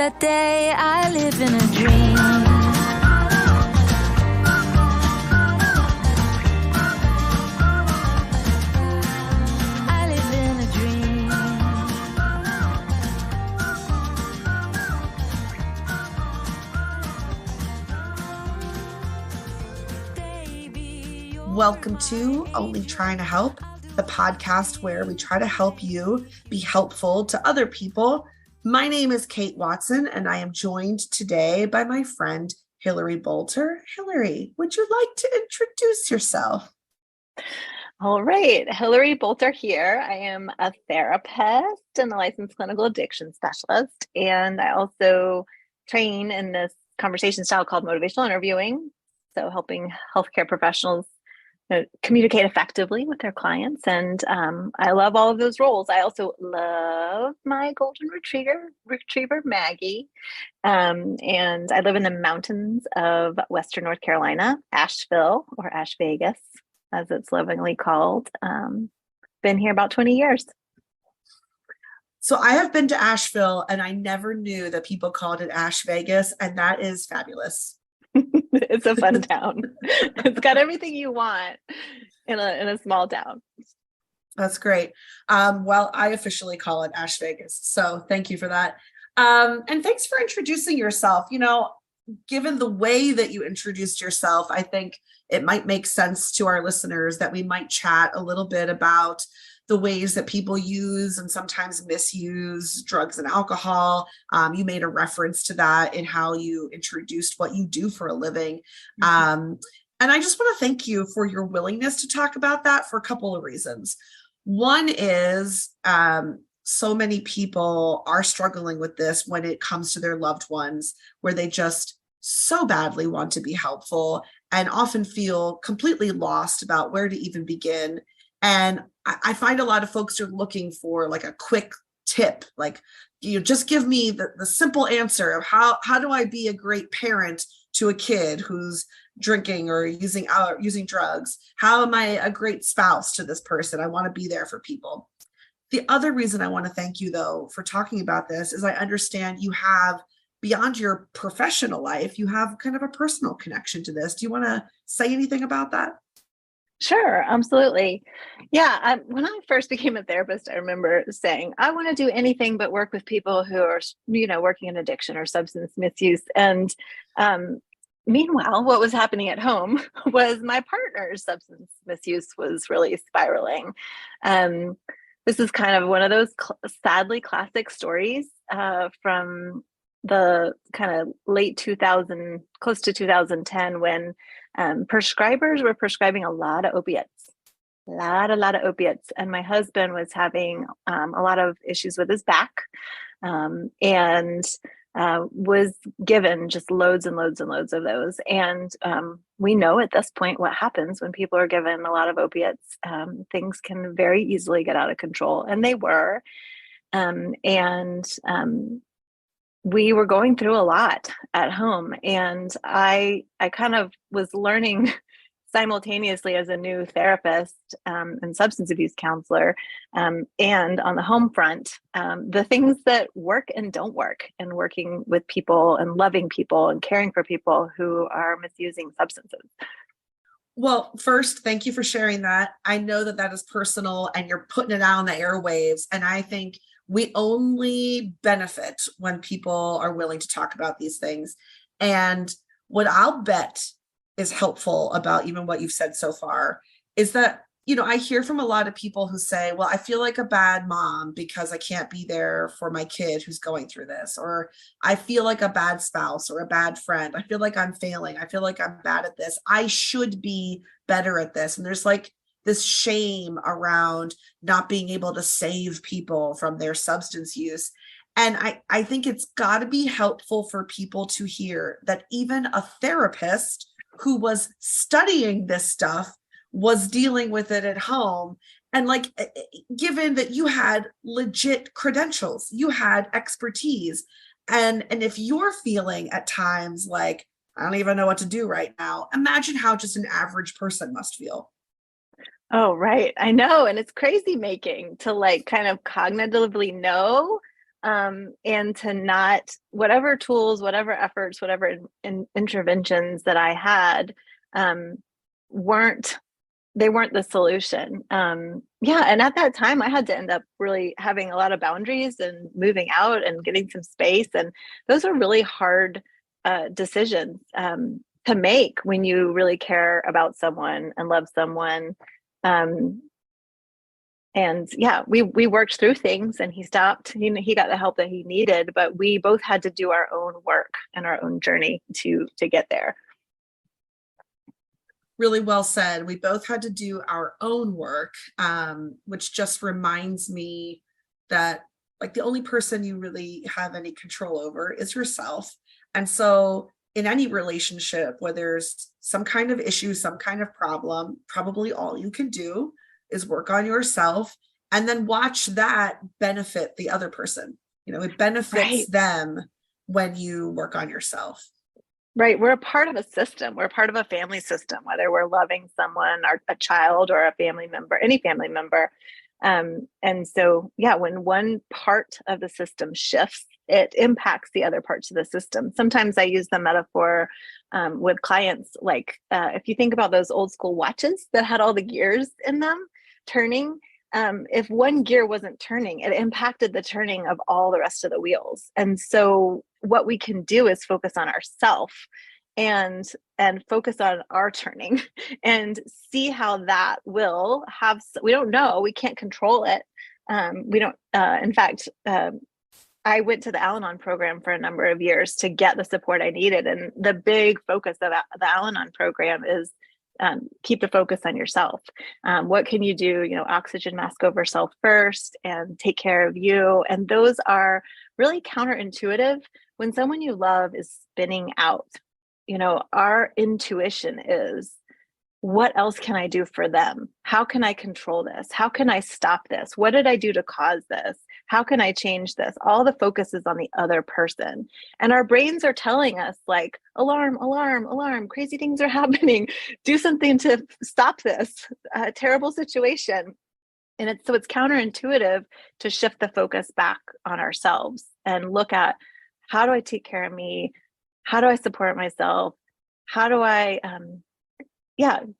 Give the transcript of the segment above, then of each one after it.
that day I live in a dream. I live in a dream. Baby, Welcome to Only Trying to Help, the podcast where we try to help you be helpful to other people. My name is Kate Watson, and I am joined today by my friend, Hillary Bolter. Hillary, would you like to introduce yourself? All right, Hillary Bolter here. I am a therapist and a licensed clinical addiction specialist, and I also train in this conversation style called motivational interviewing, so helping healthcare professionals communicate effectively with their clients. And I love all of those roles. I also love my golden retriever Maggie. And I live in the mountains of Western North Carolina, Asheville, or Ash Vegas, as it's lovingly called. Been here about 20 years. So I have been to Asheville, and I never knew that people called it Ash Vegas, and that is fabulous. It's a fun town. It's got everything you want in a small town. That's great. Well, I officially call it Ash Vegas. So thank you for that. And thanks for introducing yourself. You know, given the way that you introduced yourself, I think it might make sense to our listeners that we might chat a little bit about the ways that people use and sometimes misuse drugs and alcohol. You made a reference to that in how you introduced what you do for a living. And I just want to thank you for your willingness to talk about that for a couple of reasons. One is so many people are struggling with this when it comes to their loved ones, where they just so badly want to be helpful and often feel completely lost about where to even begin. And I find a lot of folks are looking for like a quick tip, like, you just give me the simple answer of how do I be a great parent to a kid who's drinking or using drugs? How am I a great spouse to this person? I want to be there for people. The other reason I want to thank you, though, for talking about this is I understand you have, beyond your professional life, you have kind of a personal connection to this. Do you want to say anything about that? Sure, absolutely. Yeah, when I first became a therapist, I remember saying, I want to do anything but work with people who are, working in addiction or substance misuse. And meanwhile, what was happening at home was my partner's substance misuse was really spiraling. This is kind of one of those sadly classic stories from the kind of late 2000, close to 2010, when prescribers were prescribing a lot of opiates, a lot of opiates. And my husband was having a lot of issues with his back and was given just loads and loads and loads of those. And we know at this point what happens when people are given a lot of opiates. Things can very easily get out of control. And they were. We were going through a lot at home, and I kind of was learning simultaneously as a new therapist and substance abuse counselor, and on the home front, the things that work and don't work in working with people and loving people and caring for people who are misusing substances. Well, first, thank you for sharing that. I know that that is personal and you're putting it out on the airwaves, and I think we only benefit when people are willing to talk about these things. And what I'll bet is helpful about even what you've said so far is that, I hear from a lot of people who say, well, I feel like a bad mom because I can't be there for my kid who's going through this, or I feel like a bad spouse or a bad friend. I feel like I'm failing. I feel like I'm bad at this. I should be better at this. And there's like this shame around not being able to save people from their substance use. And I think it's got to be helpful for people to hear that even a therapist who was studying this stuff was dealing with it at home. And like, given that you had legit credentials, you had expertise. And if you're feeling at times like, I don't even know what to do right now, imagine how just an average person must feel. Oh, right. I know. And it's crazy making to like kind of cognitively know and to not, whatever tools, whatever efforts, whatever interventions that I had, um, weren't they weren't the solution. Yeah, and at that time, I had to end up really having a lot of boundaries and moving out and getting some space, and those are really hard decisions to make when you really care about someone and love someone. Um, and yeah, we worked through things, and he stopped. He got the help that he needed, but we both had to do our own work and our own journey to get there. Really well said. We both had to do our own work, which just reminds me that like the only person you really have any control over is yourself. And so in any relationship where there's some kind of issue, some kind of problem, probably all you can do is work on yourself and then watch that benefit the other person. It benefits Right. them when you work on yourself. Right. We're a part of a system. We're part of a family system, whether we're loving someone or a child or a family member, any family member. And so, yeah, when one part of the system shifts, it impacts the other parts of the system. Sometimes I use the metaphor with clients, like if you think about those old school watches that had all the gears in them turning, if one gear wasn't turning, it impacted the turning of all the rest of the wheels. And so what we can do is focus on ourself and focus on our turning and see how that will have, we don't know, we can't control it. We don't, in fact, I went to the Al-Anon program for a number of years to get the support I needed. And the big focus of the Al-Anon program is keep the focus on yourself. What can you do? Oxygen mask over self first and take care of you. And those are really counterintuitive. When someone you love is spinning out, our intuition is, what else can I do for them? How can I control this? How can I stop this? What did I do to cause this? How can I change this? All the focus is on the other person. And our brains are telling us like, alarm, alarm, alarm, crazy things are happening. Do something to stop this terrible situation. And it's counterintuitive to shift the focus back on ourselves and look at, how do I take care of me? How do I support myself? How do I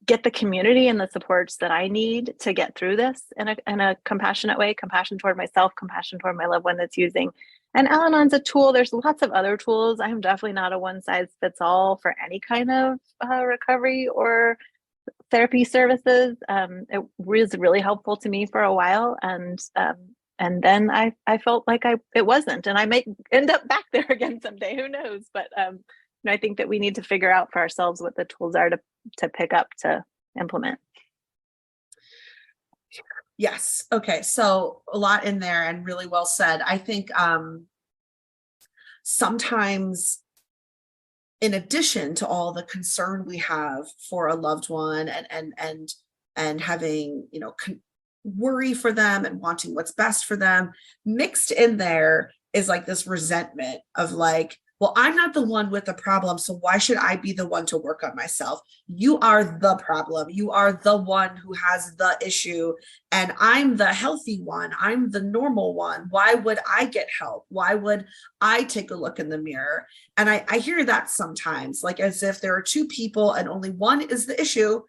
get the community and the supports that I need to get through this in a compassionate way, compassion toward myself, compassion toward my loved one that's using. And Al-Anon's a tool. There's lots of other tools. I'm definitely not a one size fits all for any kind of recovery or therapy services. It was really helpful to me for a while. And then I felt like it wasn't, and I may end up back there again someday, who knows? But I think that we need to figure out for ourselves what the tools are to pick up to implement. Yes. Okay. So a lot in there and really well said. I think sometimes in addition to all the concern we have for a loved one and having, worry for them and wanting what's best for them, mixed in there is like this resentment of like, well, I'm not the one with the problem, so why should I be the one to work on myself? You are the problem. You are the one who has the issue, and I'm the healthy one. I'm the normal one. Why would I get help? Why would I take a look in the mirror? And I hear that sometimes, like as if there are two people and only one is the issue.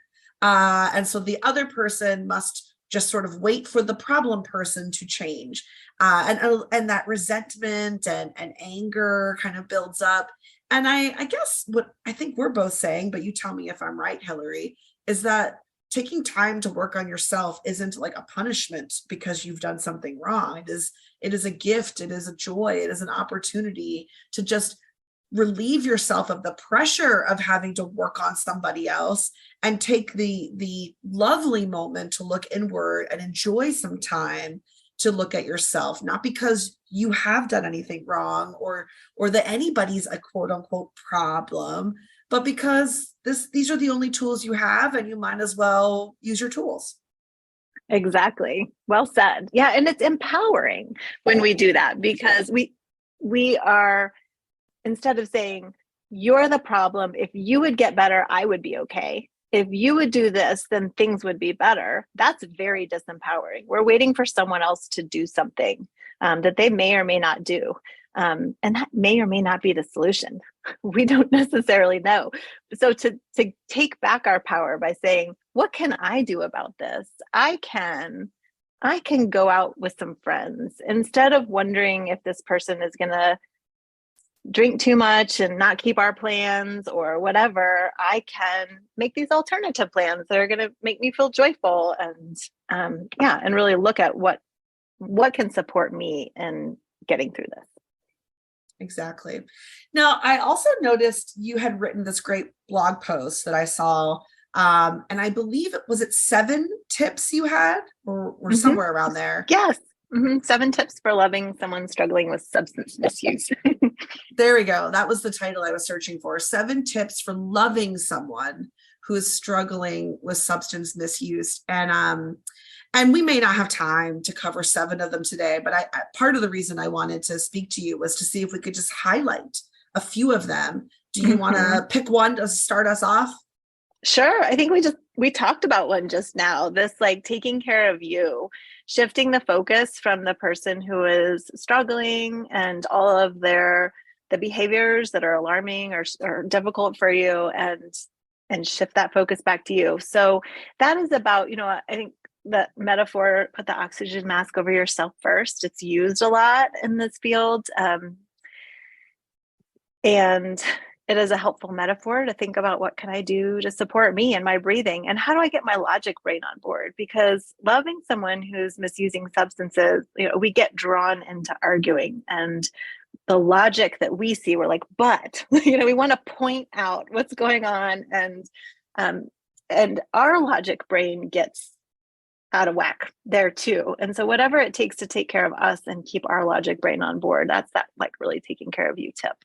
And so the other person must just sort of wait for the problem person to change. And that resentment and anger kind of builds up. And I guess what I think we're both saying, but you tell me if I'm right, Hillary, is that taking time to work on yourself isn't like a punishment because you've done something wrong. It is a gift. It is a joy. It is an opportunity to just relieve yourself of the pressure of having to work on somebody else and take the lovely moment to look inward and enjoy some time to look at yourself, not because you have done anything wrong or that anybody's a quote unquote problem, but because these are the only tools you have and you might as well use your tools. Exactly. Well said. Yeah. And it's empowering when we do that, because we are, instead of saying, you're the problem, if you would get better, I would be okay. If you would do this, then things would be better. That's very disempowering. We're waiting for someone else to do something that they may or may not do. And that may or may not be the solution. We don't necessarily know. So to take back our power by saying, what can I do about this? I can go out with some friends instead of wondering if this person is going to drink too much and not keep our plans or whatever. I can make these alternative plans that are going to make me feel joyful, and and really look at what can support me in getting through this. Exactly. Now, I also noticed you had written this great blog post that I saw. And I believe it 7 tips you had, or somewhere around there. Yes. 7 tips for loving someone struggling with substance misuse. There we go. That was the title I was searching for. 7 tips for loving someone who is struggling with substance misuse. And we may not have time to cover 7 of them today, but I part of the reason I wanted to speak to you was to see if we could just highlight a few of them. Do you want to pick one to start us off? Sure. I think we talked about one just now, this like taking care of you, shifting the focus from the person who is struggling and all of the behaviors that are alarming or difficult for you, and shift that focus back to you. So that is about, I think the metaphor, put the oxygen mask over yourself first. It's used a lot in this field. And it is a helpful metaphor to think about, what can I do to support me and my breathing? And how do I get my logic brain on board? Because loving someone who's misusing substances, we get drawn into arguing, and the logic that we see, we're like, but, we want to point out what's going on. And our logic brain gets out of whack there too. And so whatever it takes to take care of us and keep our logic brain on board, that's that like really taking care of you tip.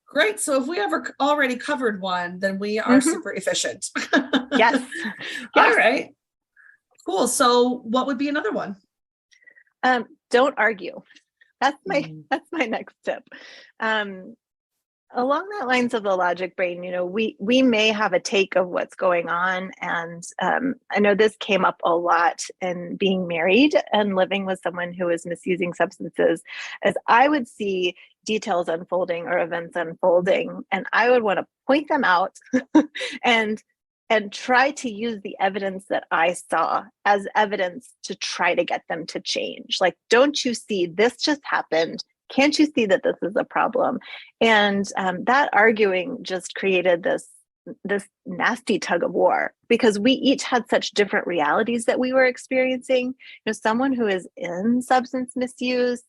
Great. So if we ever already covered one, then we are super efficient. Yes. All right. Cool. So what would be another one? Don't argue. That's my next tip. Along that lines of the logic brain, we may have a take of what's going on. And I know this came up a lot in being married and living with someone who is misusing substances, as I would see details unfolding or events unfolding, and I would want to point them out and try to use the evidence that I saw as evidence to try to get them to change. Like, don't you see this just happened? Can't you see that this is a problem? And that arguing just created this nasty tug of war, because we each had such different realities that we were experiencing. Someone who is in substance misuse,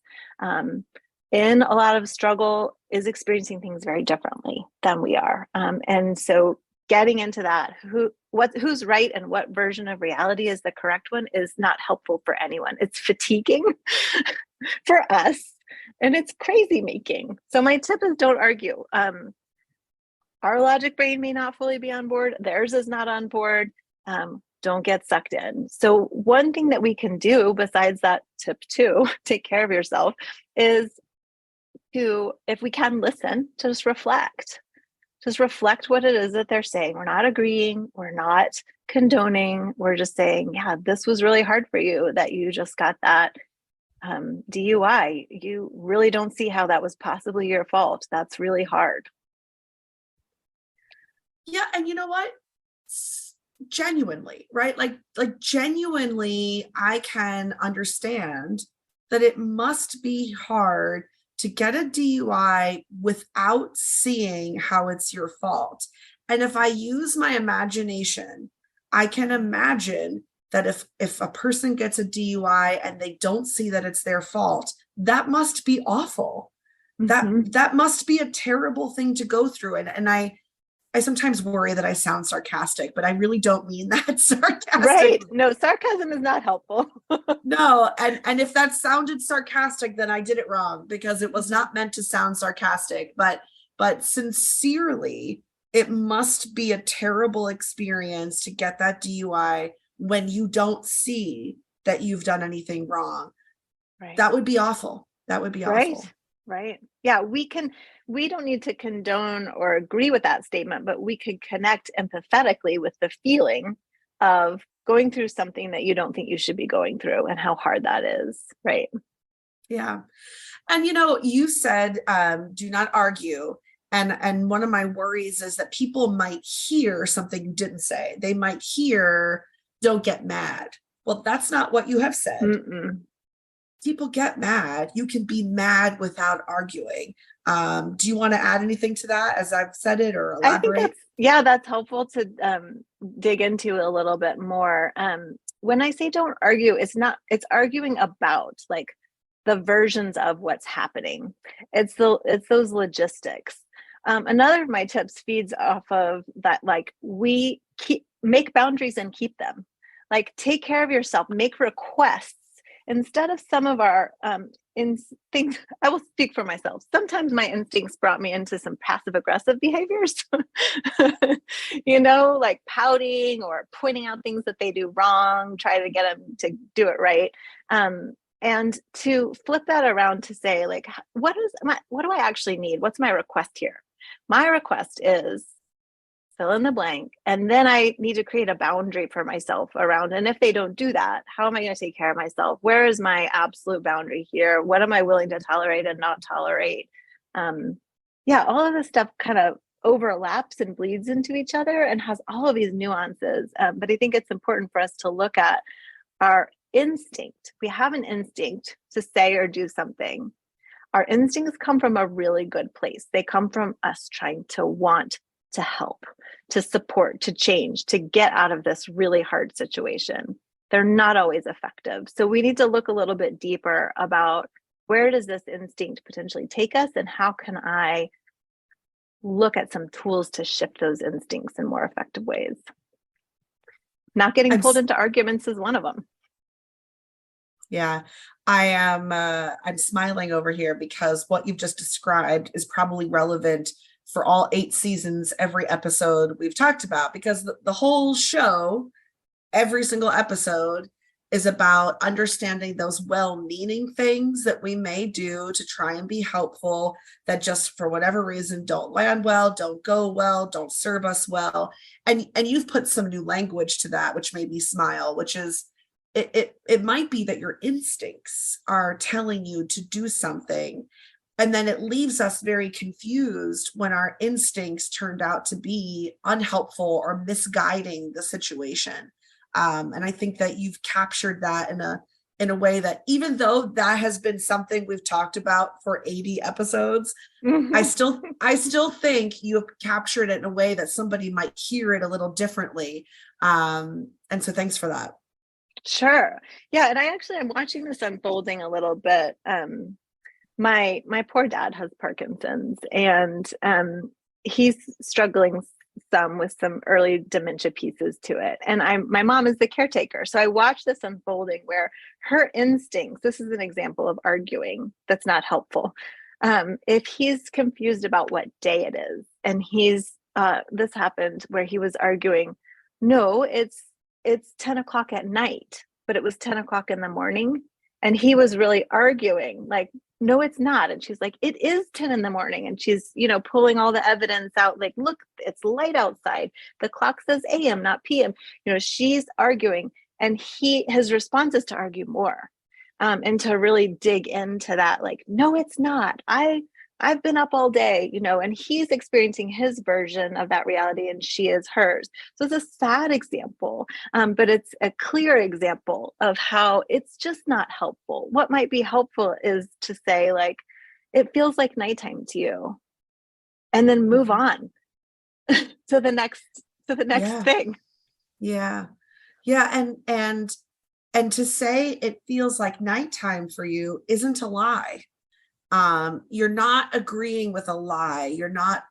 in a lot of struggle, is experiencing things very differently than we are. And so getting into that, who's right and what version of reality is the correct one, is not helpful for anyone. It's fatiguing for us, and it's crazy making. So my tip is, don't argue. Our logic brain may not fully be on board. Theirs is not on board. Don't get sucked in. So one thing that we can do besides that tip 2, take care of yourself, is to, if we can, listen, to just reflect. Just reflect what it is that they're saying. We're not agreeing. We're not condoning. We're just saying, yeah, this was really hard for you that you just got that DUI. You really don't see how that was possibly your fault. That's really hard. Yeah. And you know what? Genuinely, right? Like genuinely, I can understand that it must be hard to get a DUI without seeing how it's your fault. And if I use my imagination, I can imagine that if a person gets a DUI and they don't see that it's their fault, that must be awful. That must be a terrible thing to go through. And I sometimes worry that I sound sarcastic, but I really don't mean that sarcastic. Right. No, sarcasm is not helpful. No. And if that sounded sarcastic, then I did it wrong, because it was not meant to sound sarcastic, but sincerely, it must be a terrible experience to get that DUI when you don't see that you've done anything wrong. Right. That would be awful. That would be awful. Right. Yeah, we don't need to condone or agree with that statement, but we could connect empathetically with the feeling of going through something that you don't think you should be going through and how hard that is. Right. Yeah. And you said do not argue. And one of my worries is that people might hear something you didn't say. They might hear, don't get mad. Well, that's not what you have said. Mm-mm. People get mad. You can be mad without arguing. Do you want to add anything to that as I've said it, or I think elaborate? that's helpful to dig into a little bit more. When I say don't argue, it's arguing about like the versions of what's happening. It's those logistics. Another of my tips feeds off of that, like make boundaries and keep them. Like take care of yourself, make requests instead of some of our instincts. I will speak for myself. Sometimes my instincts brought me into some passive aggressive behaviors, like pouting or pointing out things that they do wrong, try to get them to do it right. And to flip that around to say, like, what do I actually need? What's my request here? My request is fill in the blank. And then I need to create a boundary for myself around. And if they don't do that, how am I going to take care of myself? Where is my absolute boundary here? What am I willing to tolerate and not tolerate? All of this stuff kind of overlaps and bleeds into each other and has all of these nuances. But I think it's important for us to look at our instinct. We have an instinct to say or do something. Our instincts come from a really good place. They come from us trying to want to help, to support, to change, to get out of this really hard situation. They're not always effective. So we need to look a little bit deeper about where does this instinct potentially take us, and how can I look at some tools to shift those instincts in more effective ways. Not getting pulled into arguments is one of them. Yeah, I'm smiling over here because what you've just described is probably relevant for all 8 seasons, every episode we've talked about, because the whole show, every single episode is about understanding those well-meaning things that we may do to try and be helpful that just for whatever reason don't land well, don't go well, don't serve us well. And you've put some new language to that, which made me smile, which is it might be that your instincts are telling you to do something, and then it leaves us very confused when our instincts turned out to be unhelpful or misguiding the situation. And I think that you've captured that in a way that, even though that has been something we've talked about for 80 episodes, Mm-hmm. I still think you have captured it in a way that somebody might hear it a little differently. And so thanks for that. Sure. Yeah. And I'm watching this unfolding a little bit. My poor dad has Parkinson's, and he's struggling some with some early dementia pieces to it. And my mom is the caretaker. So I watch this unfolding where her instincts, this is an example of arguing that's not helpful. If he's confused about what day it is, and this happened where he was arguing, no, it's 10 o'clock at night, but it was 10 o'clock in the morning. And he was really arguing, like, no, it's not. And she's like, it is 10 in the morning. And she's, pulling all the evidence out, like, look, it's light outside. The clock says AM, not PM. She's arguing. And his response is to argue more, and to really dig into that, like, no, it's not. I've been up all day, and he's experiencing his version of that reality, and she is hers. So it's a sad example, but it's a clear example of how it's just not helpful. What might be helpful is to say, like, it feels like nighttime to you, and then move on to the next thing. Yeah. Yeah. And to say it feels like nighttime for you isn't a lie. You're not agreeing with a lie. You're not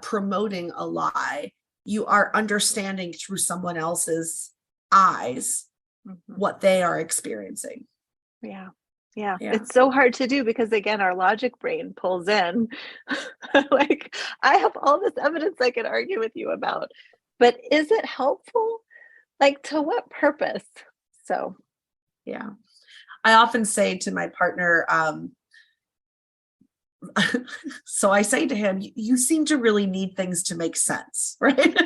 promoting a lie. You are understanding through someone else's eyes what they are experiencing. Yeah. It's so hard to do because, again, our logic brain pulls in like, I have all this evidence I could argue with you about, but is it helpful? Like, to what purpose? So, yeah. I often say to my partner, so I say to him, you seem to really need things to make sense, right?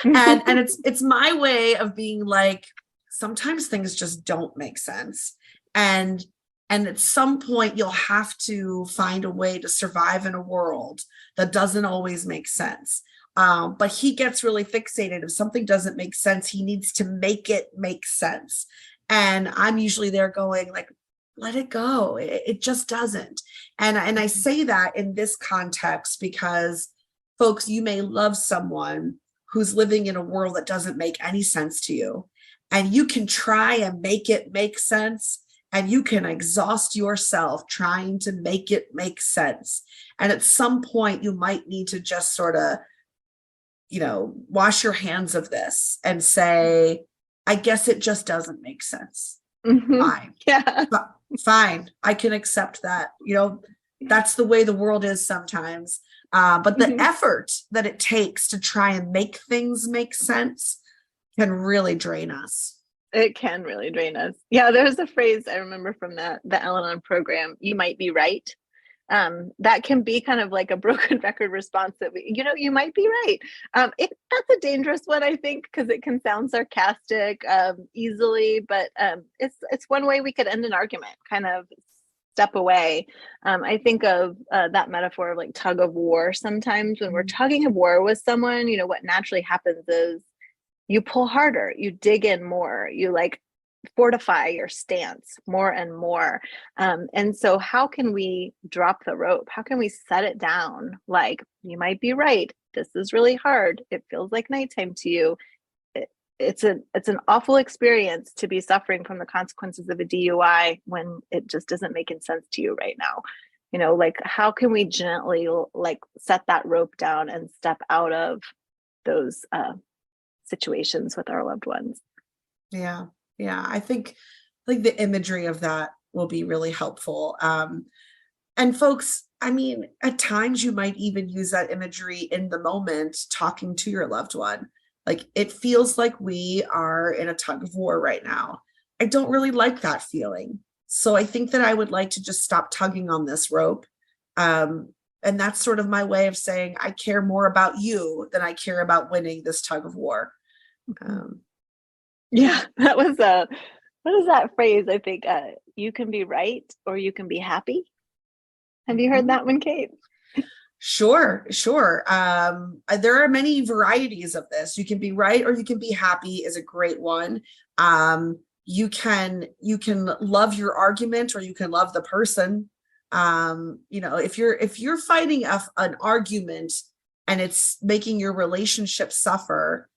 and it's my way of being like, sometimes things just don't make sense. And And at some point, you'll have to find a way to survive in a world that doesn't always make sense. But he gets really fixated. If something doesn't make sense, he needs to make it make sense. And I'm usually there going like, let it go. It just doesn't. And I say that in this context because, folks, you may love someone who's living in a world that doesn't make any sense to you. And you can try and make it make sense. And you can exhaust yourself trying to make it make sense. And at some point, you might need to just sort of, wash your hands of this and say, I guess it just doesn't make sense. Fine. Yeah. Fine. I can accept that. That's the way the world is sometimes. But the effort that it takes to try and make things make sense can really drain us. It can really drain us. Yeah, there's a phrase I remember from the Al-Anon program, you might be right. That can be kind of like a broken record response that you might be right. That's a dangerous one, I think, because it can sound sarcastic easily, but it's one way we could end an argument, kind of step away. I think of that metaphor of like tug of war. Sometimes when we're tugging of war with someone, what naturally happens is you pull harder, you dig in more, you like fortify your stance more and more. And so how can we drop the rope? How can we set it down? Like, you might be right. This is really hard. It feels like nighttime to you. It's an awful experience to be suffering from the consequences of a DUI when it just isn't making sense to you right now. Like, how can we gently like set that rope down and step out of those situations with our loved ones? Yeah. I think like the imagery of that will be really helpful. And folks, I mean, at times you might even use that imagery in the moment talking to your loved one. Like, it feels like we are in a tug of war right now. I don't really like that feeling. So I think that I would like to just stop tugging on this rope. And that's sort of my way of saying I care more about you than I care about winning this tug of war. Yeah, that was what is that phrase? I think you can be right or you can be happy. Have you heard that one, Kate? Sure. There are many varieties of this. You can be right or you can be happy is a great one. You can love your argument or you can love the person. If you're fighting an argument and it's making your relationship suffer,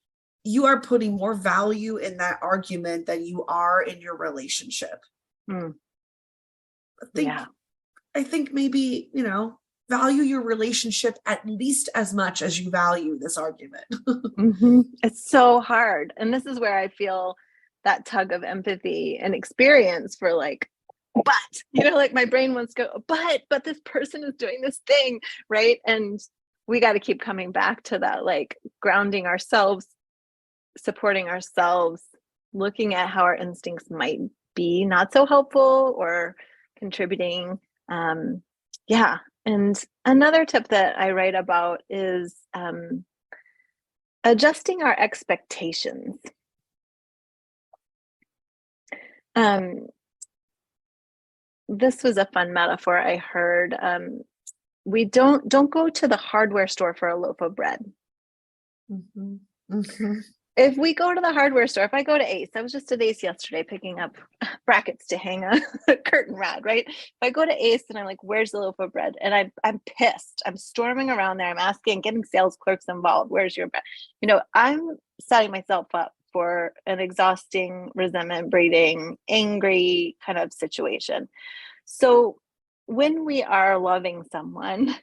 you are putting more value in that argument than you are in your relationship. I think maybe, value your relationship at least as much as you value this argument. It's so hard. And this is where I feel that tug of empathy and experience for like, but, like my brain wants to go, but this person is doing this thing, right? And we got to keep coming back to that, like grounding ourselves, supporting ourselves, looking at how our instincts might be not so helpful or contributing. And another tip that I write about is adjusting our expectations. This was a fun metaphor I heard. We don't go to the hardware store for a loaf of bread. If we go to the hardware store, if I go to Ace, I was just at Ace yesterday picking up brackets to hang a curtain rod, right? If I go to Ace and I'm like, where's the loaf of bread? And I'm pissed. I'm storming around there. I'm asking, getting sales clerks involved. Where's your bread? I'm setting myself up for an exhausting, resentment breeding, angry kind of situation. So when we are loving someone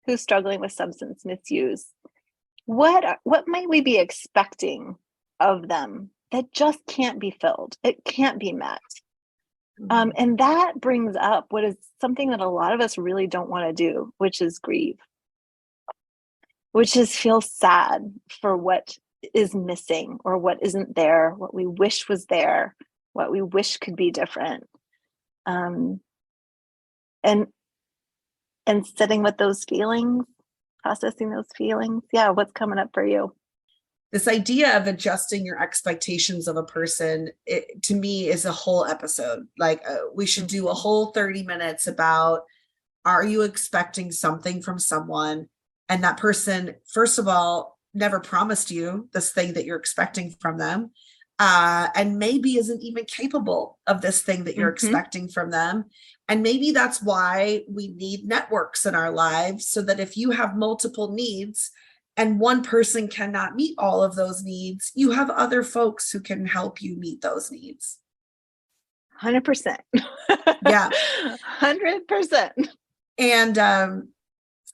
who's struggling with substance misuse, what might we be expecting of them that just can't be filled? It can't be met. And that brings up what is something that a lot of us really don't want to do, which is grieve, which is feel sad for what is missing or what isn't there, what we wish was there, what we wish could be different. And sitting with those feelings, processing those feelings. Yeah, what's coming up for you? this idea of adjusting your expectations of a person, to me, is a whole episode. Like we should do a whole 30 minutes about, are you expecting something from someone? And that person, first of all, never promised you this thing that you're expecting from them. And maybe isn't even capable of this thing that you're expecting from them. And maybe that's why we need networks in our lives, so that if you have multiple needs and one person cannot meet all of those needs, you have other folks who can help you meet those needs. 100%. Yeah. 100%. And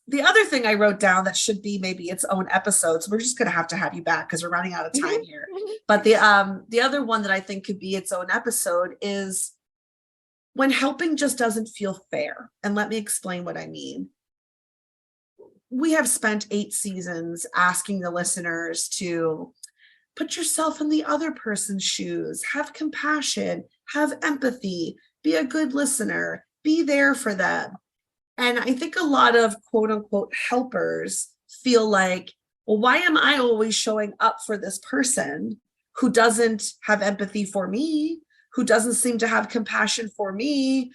the other thing I wrote down that should be maybe its own episode, so we're just going to have you back because we're running out of time here. But the other one that I think could be its own episode is when helping just doesn't feel fair. And let me explain what I mean. We have spent 8 seasons asking the listeners to put yourself in the other person's shoes, have compassion, have empathy, be a good listener, be there for them. And I think a lot of quote unquote helpers feel like, well, why am I always showing up for this person who doesn't have empathy for me, who doesn't seem to have compassion for me,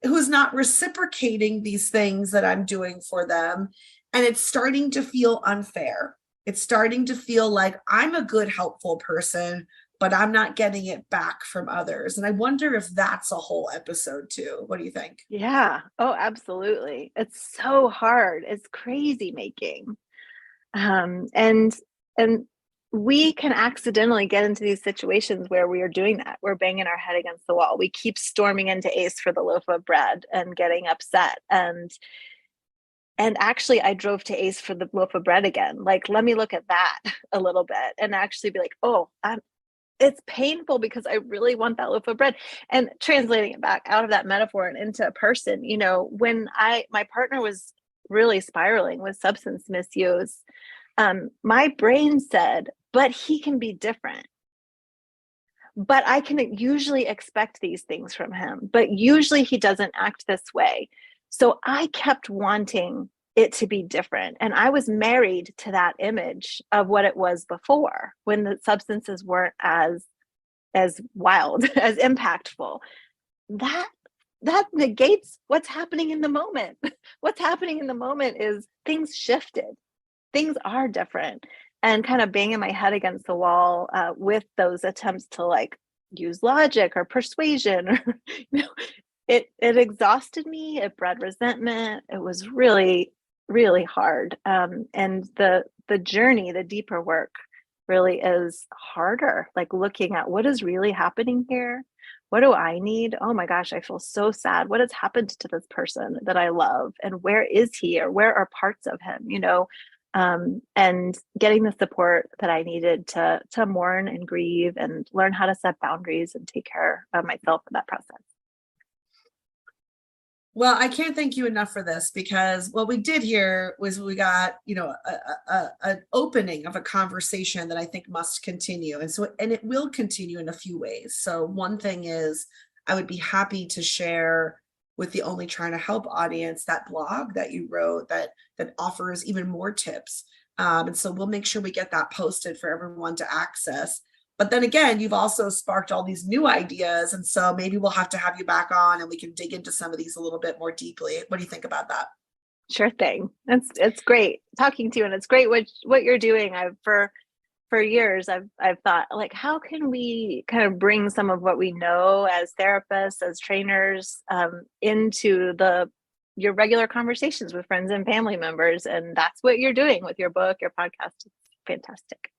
who's not reciprocating these things that I'm doing for them? And it's starting to feel unfair. It's starting to feel like I'm a good, helpful person, but I'm not getting it back from others. And I wonder if that's a whole episode too. What do you think? Yeah. Oh, absolutely. It's so hard. It's crazy making. And we can accidentally get into these situations where we are doing that. We're banging our head against the wall. We keep storming into Ace for the loaf of bread and getting upset. And actually, I drove to Ace for the loaf of bread again. Like, let me look at that a little bit and actually be like, oh, it's painful because I really want that loaf of bread. And translating it back out of that metaphor and into a person, when my partner was really spiraling with substance misuse, my brain said, but he can be different. But I can usually expect these things from him, but usually he doesn't act this way. So I kept wanting it to be different. And I was married to that image of what it was before, when the substances weren't as wild, as impactful. That negates what's happening in the moment. What's happening in the moment is things shifted. Things are different. And kind of banging my head against the wall with those attempts to like use logic or persuasion, or it exhausted me. It bred resentment. It was really, really hard. And the journey, the deeper work, really is harder. Like looking at what is really happening here. What do I need? Oh my gosh, I feel so sad. What has happened to this person that I love? And where is he, or where are parts of him? And getting the support that I needed to mourn and grieve and learn how to set boundaries and take care of myself in that process. Well, I can't thank you enough for this, because what we did here was we got, an opening of a conversation that I think must continue. And it will continue in a few ways. So one thing is, I would be happy to share with the Only Trying to Help audience that blog that you wrote that offers even more tips. And so we'll make sure we get that posted for everyone to access. But then again, you've also sparked all these new ideas. And so maybe we'll have to have you back on and we can dig into some of these a little bit more deeply. What do you think about that? Sure thing. It's great talking to you, and it's great what you're doing. For years, I've thought, like, how can we kind of bring some of what we know as therapists, as trainers, into your regular conversations with friends and family members. And that's what you're doing with your book, your podcast. It's fantastic.